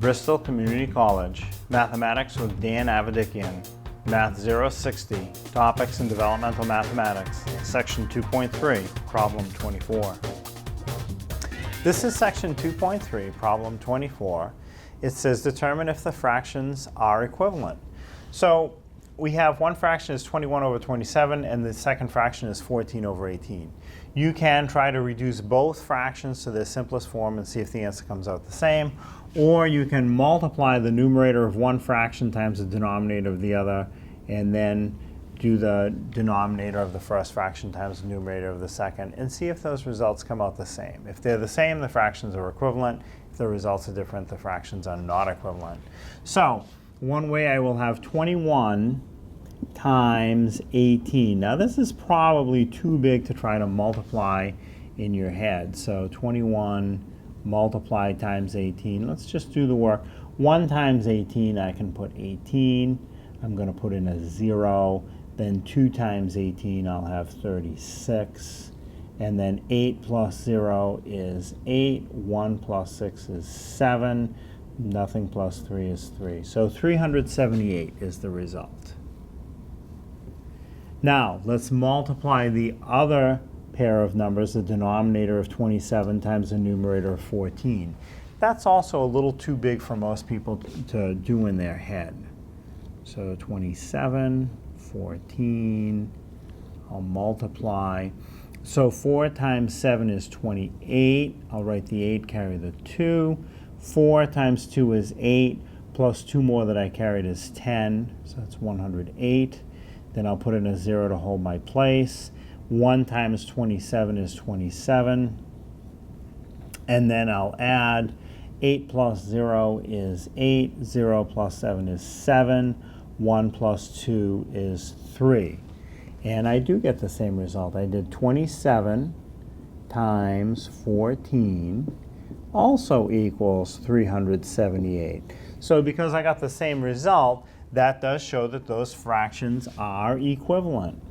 Bristol Community College, Mathematics with Dan Avedikian, Math 060, Topics in Developmental Mathematics, Section 2.3, Problem 24. This is Section 2.3, Problem 24. It says determine if the fractions are equivalent. So we have one fraction is 21 over 27 and the second fraction is 14 over 18. You can try to reduce both fractions to their simplest form and see if the answer comes out the same, or you can multiply the numerator of one fraction times the denominator of the other and then do the denominator of the first fraction times the numerator of the second and see if those results come out the same. If they're the same, the fractions are equivalent. If the results are different, the fractions are not equivalent. So one way I will have 21 times 18. Now this is probably too big to try to multiply in your head. So 21 multiplied times 18. Let's just do the work. 1 times 18, I can put 18. I'm going to put in a 0. Then 2 times 18, I'll have 36. And then 8 plus 0 is 8. 1 plus 6 is 7. Nothing plus 3 is 3. So 378 is the result. Now, let's multiply the other pair of numbers, the denominator of 27 times the numerator of 14. That's also a little too big for most people to do in their head. So 27, 14, I'll multiply. So 4 times 7 is 28. I'll write the 8, carry the 2. 4 times 2 is 8, plus 2 more that I carried is 10, so that's 108. Then I'll put in a 0 to hold my place. 1 times 27 is 27. And then I'll add 8 plus 0 is 8, 0 plus 7 is 7, 1 plus 2 is 3. And I do get the same result. I did 27 times 14 also equals 378. So because I got the same result, that does show that those fractions are equivalent.